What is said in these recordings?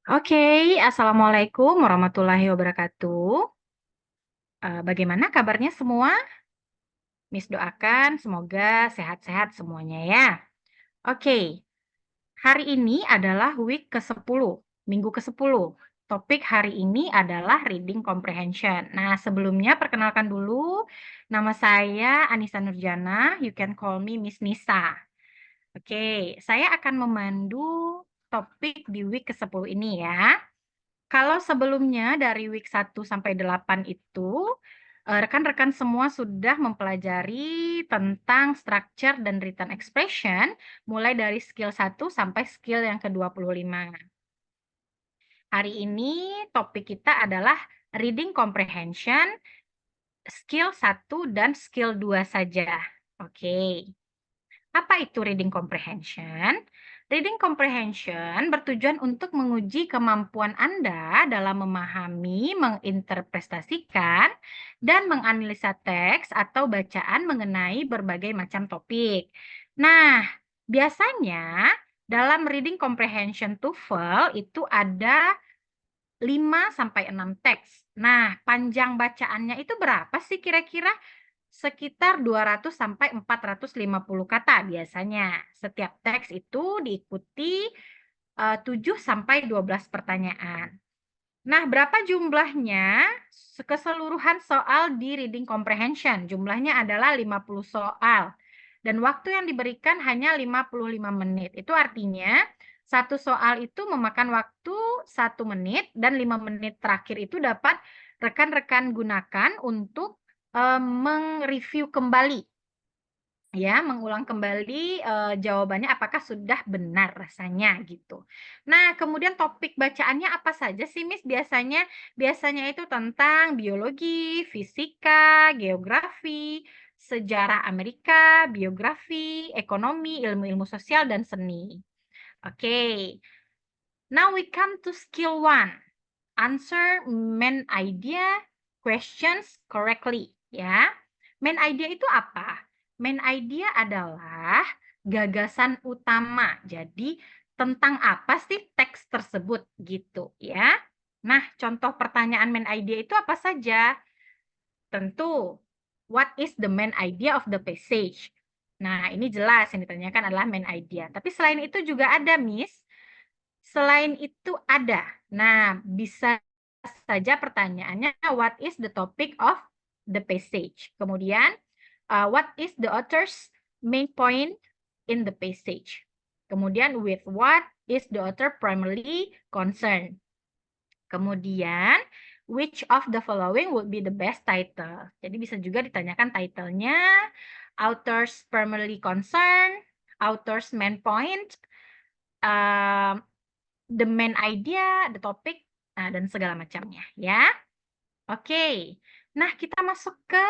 Oke, Assalamualaikum warahmatullahi wabarakatuh. Bagaimana kabarnya semua? Miss doakan semoga sehat-sehat semuanya ya. Oke, hari ini adalah week ke-10, minggu ke-10. Topik hari ini adalah reading comprehension. Nah, sebelumnya perkenalkan dulu, nama saya Anissa Nurjana, you can call me Miss Nisa. Oke, saya akan memandu topik di week ke-10 ini ya. Kalau sebelumnya dari week 1 sampai 8 itu, rekan-rekan semua sudah mempelajari tentang structure dan written expression, mulai dari skill 1 sampai skill yang ke-25. Hari ini topik kita adalah reading comprehension, skill 1 dan skill 2 saja. Oke. Apa itu reading comprehension? Reading comprehension bertujuan untuk menguji kemampuan Anda dalam memahami, menginterpretasikan, dan menganalisa teks atau bacaan mengenai berbagai macam topik. Nah, biasanya dalam reading comprehension TOEFL itu ada 5 sampai 6 teks. Nah, panjang bacaannya itu berapa sih kira-kira? Sekitar 200 sampai 450 kata biasanya. Setiap teks itu diikuti 7 sampai 12 pertanyaan. Nah, berapa jumlahnya? Keseluruhan soal di reading comprehension. Jumlahnya adalah 50 soal. Dan waktu yang diberikan hanya 55 menit. Itu artinya satu soal itu memakan waktu 1 menit dan 5 menit terakhir itu dapat rekan-rekan gunakan untuk mereview kembali, ya, mengulang kembali jawabannya apakah sudah benar rasanya gitu. Nah, kemudian topik bacaannya apa saja sih, Miss? Biasanya itu tentang biologi, fisika, geografi, sejarah Amerika, biografi, ekonomi, ilmu-ilmu sosial, dan seni. Oke, now we come to skill 1. Answer main idea questions correctly, ya. Main idea itu apa? Main idea adalah gagasan utama. Jadi, tentang apa sih teks tersebut gitu ya. Nah, contoh pertanyaan main idea itu apa saja? Tentu, what is the main idea of the passage? Nah, ini jelas yang ditanyakan adalah main idea. Tapi selain itu juga ada, Miss. Selain itu ada. Nah, bisa saja pertanyaannya, what is the topic of the passage? Kemudian, what is the author's main point in the passage? Kemudian, with what is the author primarily concerned? Kemudian, which of the following would be the best title? Jadi bisa juga ditanyakan titlenya, author's primarily concerned, author's main point, the main idea, the topic, dan segala macamnya ya. Oke. Nah, kita masuk ke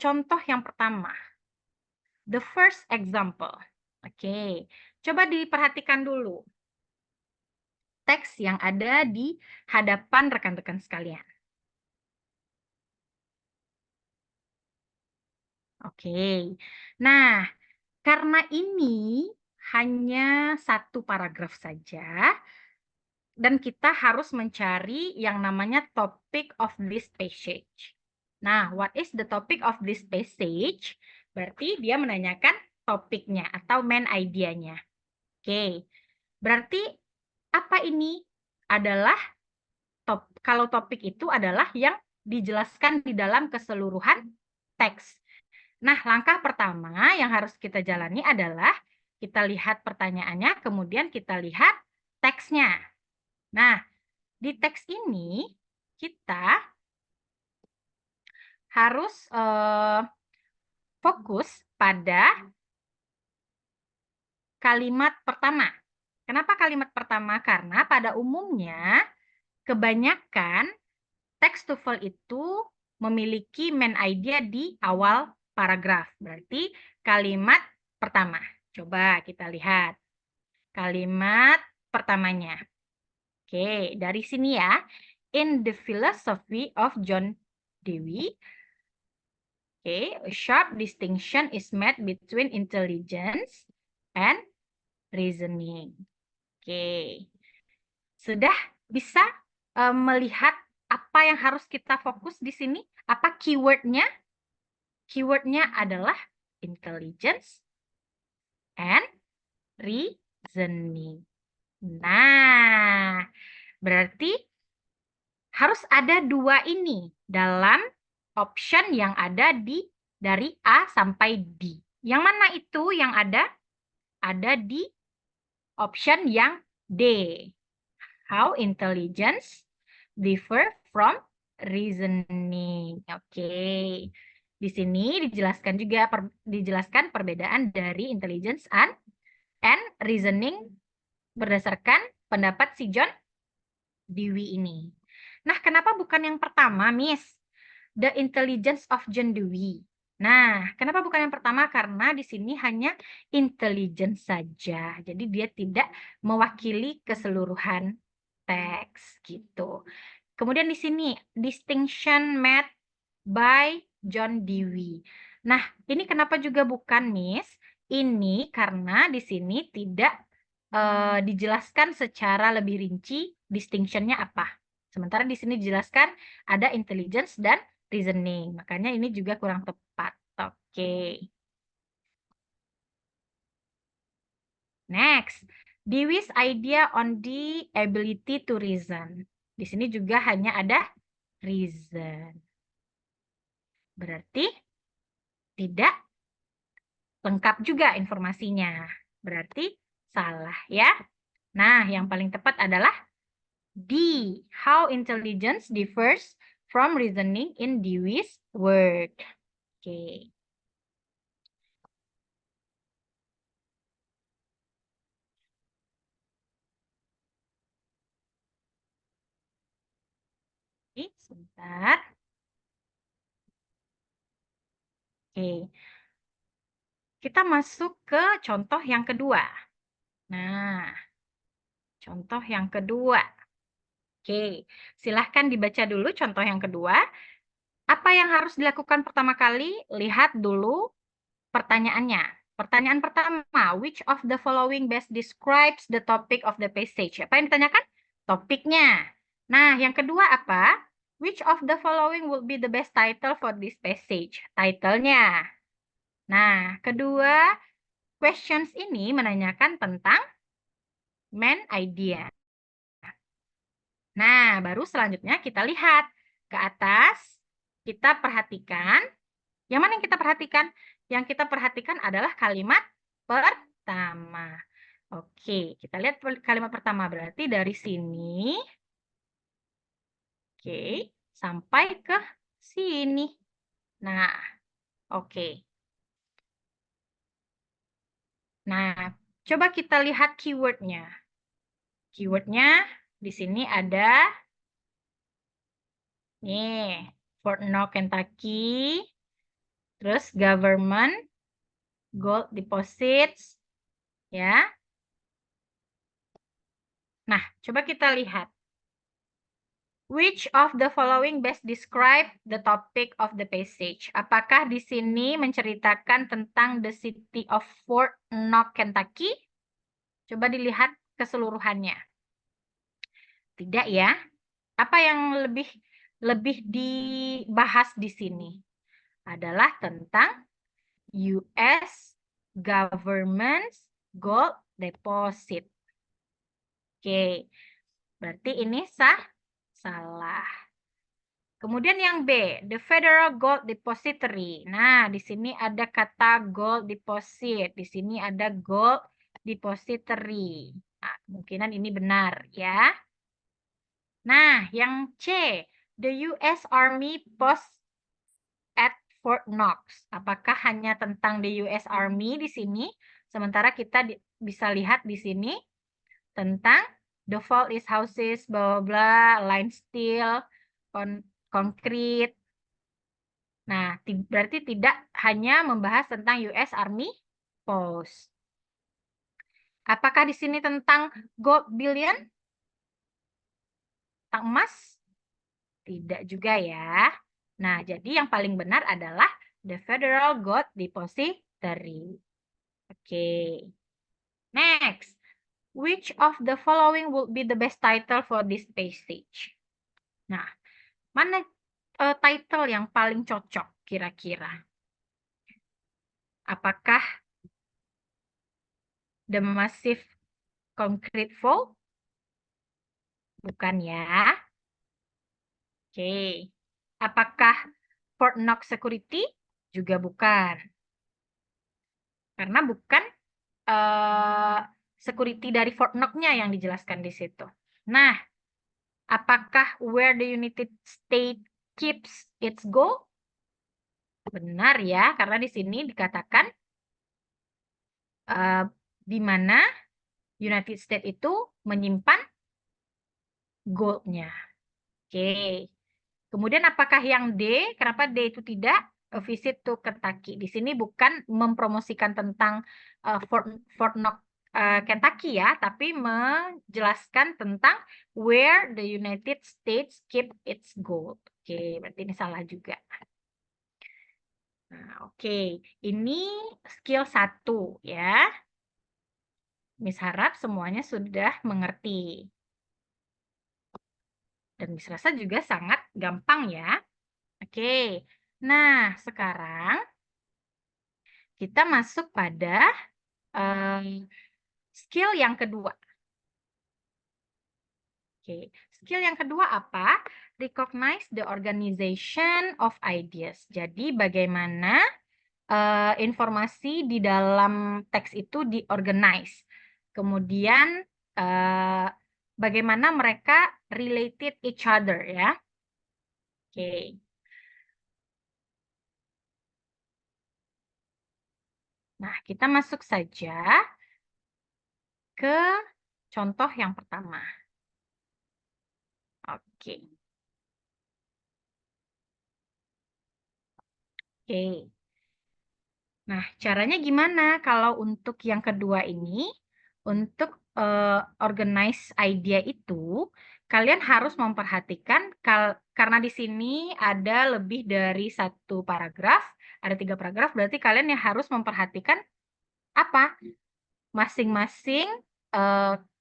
contoh yang pertama. The first example. Oke. Coba diperhatikan dulu teks yang ada di hadapan rekan-rekan sekalian. Oke. Nah, karena ini hanya satu paragraf saja, dan kita harus mencari yang namanya topic of this passage. Nah, what is the topic of this passage? Berarti dia menanyakan topiknya atau main idea-nya. Oke, berarti apa ini? Adalah kalau topik itu adalah yang dijelaskan di dalam keseluruhan teks. Nah, langkah pertama yang harus kita jalani adalah kita lihat pertanyaannya, kemudian kita lihat teksnya. Nah, di teks ini kita harus fokus pada kalimat pertama. Kenapa kalimat pertama? Karena pada umumnya kebanyakan teks TOEFL itu memiliki main idea di awal paragraf. Berarti kalimat pertama. Coba kita lihat kalimat pertamanya. Oke, dari sini ya. In the philosophy of John Dewey, okay, a sharp distinction is made between intelligence and reasoning. Oke. Sudah bisa melihat apa yang harus kita fokus di sini? Apa keywordnya? Keywordnya adalah intelligence and reasoning. Nah, berarti harus ada dua ini dalam option yang ada dari A sampai D. Yang mana itu yang ada? Ada di option yang D. How intelligence differ from reasoning. Oke. Di sini dijelaskan juga dijelaskan perbedaan dari intelligence and reasoning berdasarkan pendapat si John Dewey ini. Nah, kenapa bukan yang pertama, Miss? The Intelligence of John Dewey. Nah, kenapa bukan yang pertama? Karena di sini hanya intelligence saja. Jadi dia tidak mewakili keseluruhan teks gitu. Kemudian di sini distinction made by John Dewey. Nah, ini kenapa juga bukan, Miss? Ini karena di sini tidak dijelaskan secara lebih rinci distinction-nya apa. Sementara di sini dijelaskan ada intelligence dan reasoning. Makanya ini juga kurang tepat. Oke. Next, Dewey's idea on the ability to reason. Di sini juga hanya ada reason. Berarti tidak lengkap juga informasinya. Berarti salah ya. Nah, yang paling tepat adalah D. How intelligence differs from reasoning in Dewey's work. Oke. Sebentar. Oke. Kita masuk ke contoh yang kedua. Nah, contoh yang kedua. Oke, silahkan dibaca dulu contoh yang kedua. Apa yang harus dilakukan pertama kali? Lihat dulu pertanyaannya. Pertanyaan pertama, which of the following best describes the topic of the passage? Apa yang ditanyakan? Topiknya. Nah, yang kedua apa? Which of the following will be the best title for this passage? Title-nya. Nah, kedua questions ini menanyakan tentang main idea. Nah, baru selanjutnya kita lihat ke atas. Kita perhatikan. Yang mana yang kita perhatikan? Yang kita perhatikan adalah kalimat pertama. Oke, kita lihat kalimat pertama. Berarti dari sini. Oke, sampai ke sini. Nah, oke. Nah, coba kita lihat keywordnya. Keywordnya di sini ada nih, Fort Knox, Kentucky. Terus government, gold deposits, ya. Nah, coba kita lihat. Which of the following best describe the topic of the passage? Apakah di sini menceritakan tentang the city of Fort Knox, Kentucky? Coba dilihat keseluruhannya. Tidak ya. Apa yang lebih dibahas di sini? Adalah tentang US government's gold deposit. Oke, berarti ini salah. Kemudian yang B, the Federal Gold Depository. Nah, di sini ada kata gold deposit. Di sini ada gold depository. Nah, kemungkinan ini benar ya. Nah, yang C, the US Army Post at Fort Knox. Apakah hanya tentang the US Army di sini? Sementara kita bisa lihat di sini tentang the fault is houses, bla bla, line steel, konkret. Nah, berarti tidak hanya membahas tentang US Army Post. Apakah di sini tentang gold bullion? Tentang emas? Tidak juga ya. Nah, jadi yang paling benar adalah the Federal Gold Depository. Oke. Next. Which of the following would be the best title for this passage? Nah, mana title yang paling cocok kira-kira? Apakah The Massive Concrete Wall? Bukan ya. Oke. Apakah Fort Knox Security? Juga bukan. Karena bukan security dari Fort Knox-nya yang dijelaskan di situ. Nah, apakah Where the United States Keeps Its Gold? Benar ya, karena di sini dikatakan di mana United States itu menyimpan gold-nya. Oke. Kemudian apakah yang D? Kenapa D itu tidak? Visit to Kentucky. Di sini bukan mempromosikan tentang Fort Knox Kentucky ya, tapi menjelaskan tentang where the United States keep its gold. Oke, berarti ini salah juga. Nah, oke. Ini skill 1 ya. Miss harap semuanya sudah mengerti. Dan Miss rasa juga sangat gampang ya. Oke. Nah, sekarang kita masuk pada skill yang kedua. Oke, skill yang kedua apa? Recognize the organization of ideas. Jadi bagaimana informasi di dalam teks itu diorganize. Kemudian bagaimana mereka related each other ya. Oke. Nah, kita masuk saja ke contoh yang pertama. Oke. Oke. Nah, caranya gimana kalau untuk yang kedua ini? Untuk organize idea itu, kalian harus memperhatikan karena di sini ada lebih dari 1 paragraf, ada 3 paragraf, berarti kalian yang harus memperhatikan apa? Masing-masing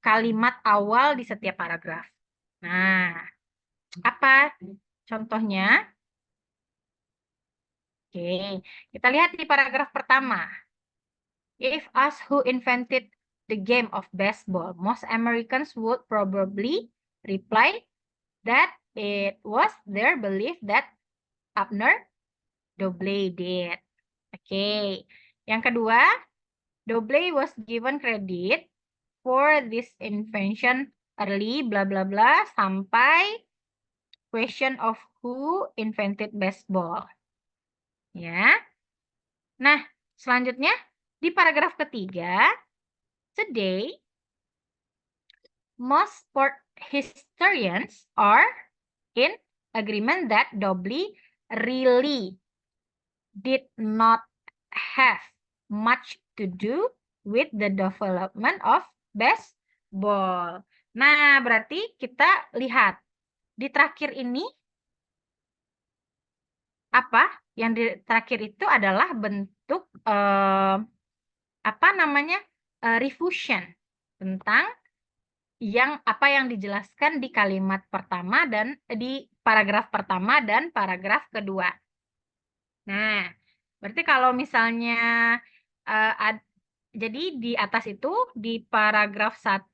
kalimat awal di setiap paragraf. Nah, apa contohnya? Oke, kita lihat di paragraf pertama. If asked who invented the game of baseball, most Americans would probably reply that it was their belief that Abner Doble did. Oke, yang kedua, Doble was given credit for this invention early, bla bla bla, sampai question of who invented baseball. Ya. Nah, selanjutnya di paragraf ketiga, today most sport historians are in agreement that Doble really did not have much to do with the development of baseball. Nah, berarti kita lihat di terakhir ini apa? Yang di terakhir itu adalah bentuk apa namanya? Refusion tentang apa yang dijelaskan di kalimat pertama dan di paragraf pertama dan paragraf kedua. Nah, berarti kalau misalnya jadi di atas itu di paragraf 1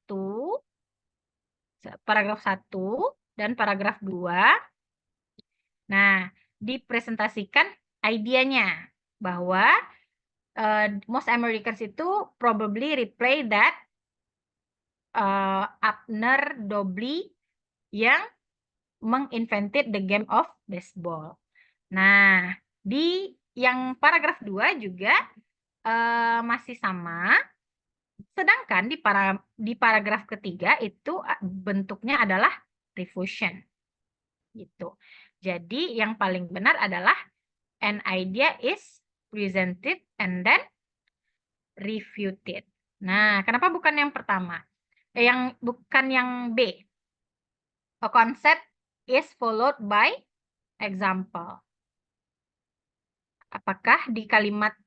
dan paragraf 2. Nah, dipresentasikan idenya bahwa most Americans itu probably reply that Abner Doble yang menginvented the game of baseball. Nah, di yang paragraf 2 juga masih sama. Sedangkan di paragraf ketiga itu bentuknya adalah refusion. Gitu. Jadi yang paling benar adalah an idea is presented and then refuted. Nah, kenapa bukan yang pertama? Bukan yang B. A concept is followed by example. Apakah di kalimat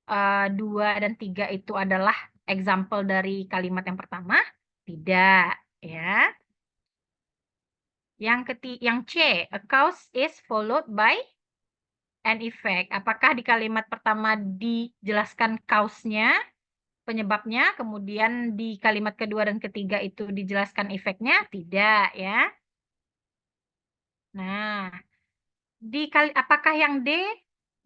2 dan 3 itu adalah example dari kalimat yang pertama? Tidak, ya. Yang C, a cause is followed by an effect. Apakah di kalimat pertama dijelaskan cause-nya, penyebabnya, kemudian di kalimat kedua dan ketiga itu dijelaskan efeknya? Tidak, ya. Nah, apakah yang D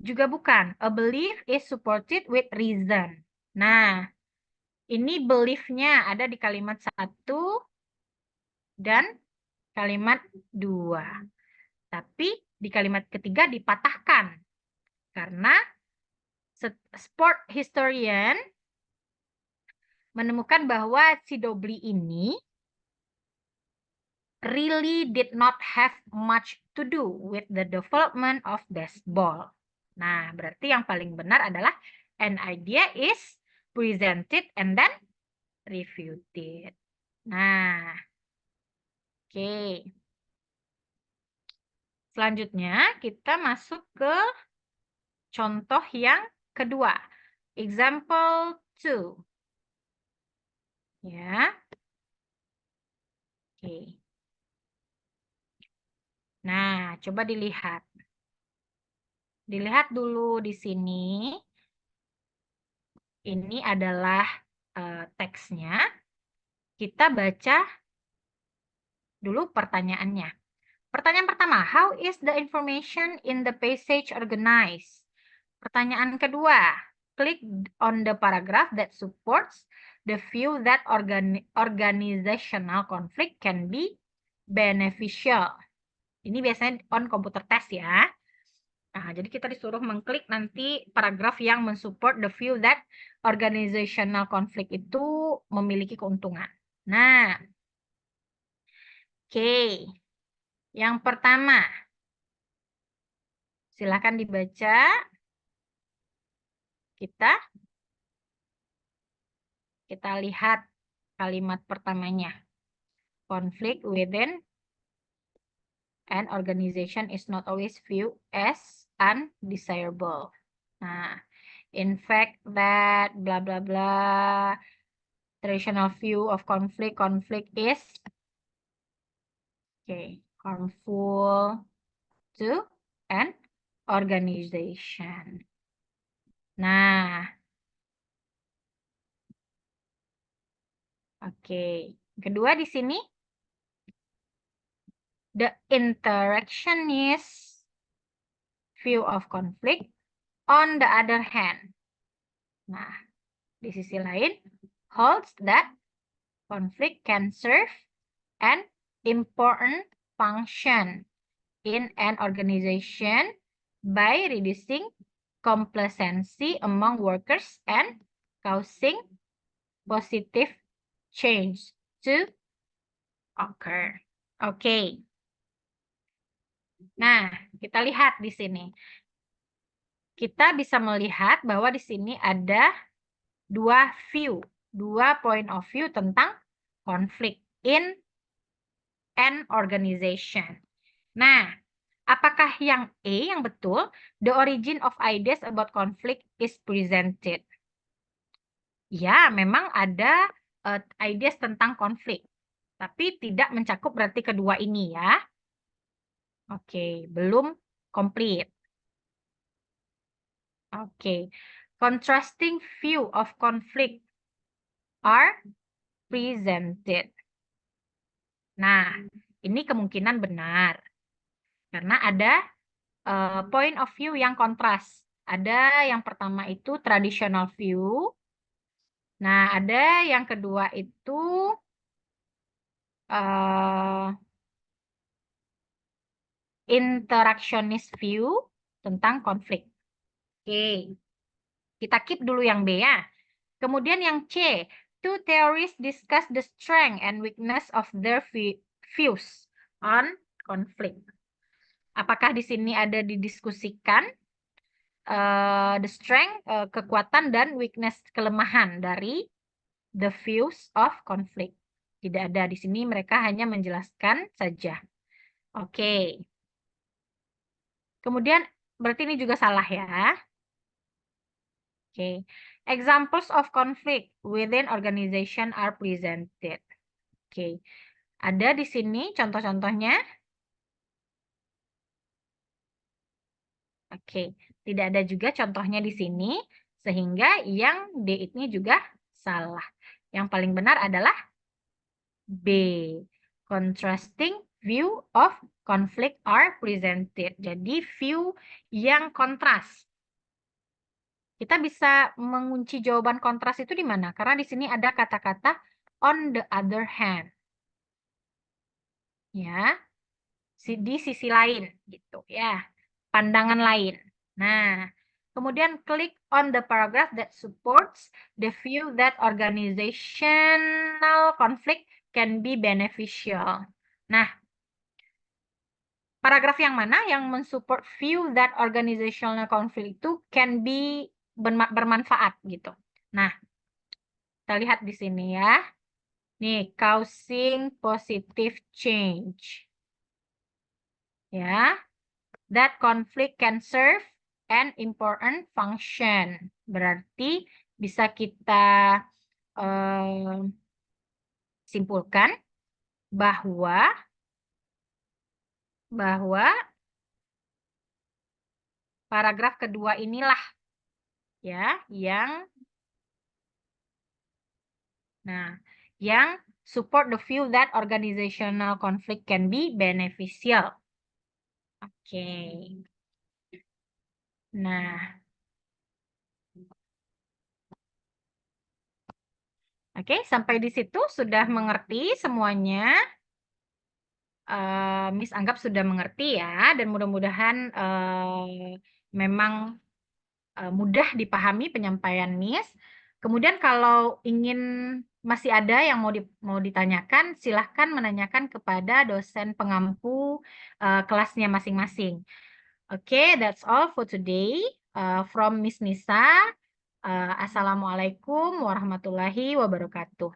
juga bukan? A belief is supported with reason. Nah, ini belief-nya ada di kalimat 1 dan kalimat 2. Tapi di kalimat ketiga dipatahkan. Karena sport historian menemukan bahwa si Dobli ini really did not have much to do with the development of baseball. Nah, berarti yang paling benar adalah an idea is presented and then refuted. Nah, oke. Selanjutnya kita masuk ke contoh yang kedua. Example 2. Ya. Oke. Nah, coba dilihat. Dilihat dulu di sini. Ini adalah teksnya. Kita baca dulu pertanyaannya. Pertanyaan pertama, how is the information in the passage organized? Pertanyaan kedua, click on the paragraph that supports the view that organizational conflict can be beneficial. Ini biasanya on komputer test ya. Nah, jadi kita disuruh mengklik nanti paragraf yang mensupport the view that organizational conflict itu memiliki keuntungan. Nah, oke. Yang pertama, silakan dibaca. Kita lihat kalimat pertamanya. Conflict within an organization is not always viewed as undesirable. Nah, in fact that blah blah blah traditional view of conflict is harmful to an organization. Nah, oke. Kedua di sini the interactionist view of conflict on the other hand. Nah, di sisi lain holds that conflict can serve an important function in an organization by reducing complacency among workers and causing positive change to occur. Oke. Nah, kita lihat di sini. Kita bisa melihat bahwa di sini ada dua point of view tentang konflik in an organization. Nah, apakah yang E yang betul? The origin of ideas about conflict is presented. Ya, memang ada ideas tentang konflik, tapi tidak mencakup berarti kedua ini ya. Oke, belum komplit. Oke, contrasting view of conflict are presented. Nah, ini kemungkinan benar. Karena ada point of view yang kontras. Ada yang pertama itu traditional view. Nah, ada yang kedua itu interactionist view tentang konflik. Oke, kita keep dulu yang B ya. Kemudian yang C, two theories discuss the strength and weakness of their views on conflict. Apakah di sini ada didiskusikan the strength, kekuatan dan weakness, kelemahan dari the views of conflict? Tidak ada di sini, mereka hanya menjelaskan saja. Oke. Kemudian berarti ini juga salah ya. Oke. Examples of conflict within organization are presented. Oke, ada di sini contoh-contohnya. Oke, tidak ada juga contohnya di sini, sehingga yang D ini juga salah. Yang paling benar adalah B. Contrasting view of conflict are presented. Jadi view yang kontras. Kita bisa mengunci jawaban kontras itu di mana? Karena di sini ada kata-kata on the other hand. Ya, di sisi lain gitu ya. Pandangan lain. Nah, kemudian klik on the paragraph that supports the view that organizational conflict can be beneficial. Nah, paragraf yang mana yang mensupport view that organizational conflict itu can be bermanfaat gitu. Nah, kita lihat di sini ya. Nih, causing positive change. Ya, that conflict can serve an important function. Berarti bisa kita simpulkan bahwa paragraf kedua inilah ya yang support the view that organizational conflict can be beneficial. Oke. Nah, oke, sampai di situ sudah mengerti semuanya. Miss anggap sudah mengerti ya, dan mudah-mudahan memang mudah dipahami penyampaian Miss. Kemudian kalau ingin masih ada yang mau ditanyakan, silahkan menanyakan kepada dosen pengampu kelasnya masing-masing. Oke, that's all for today from Miss Nisa. Assalamualaikum warahmatullahi wabarakatuh.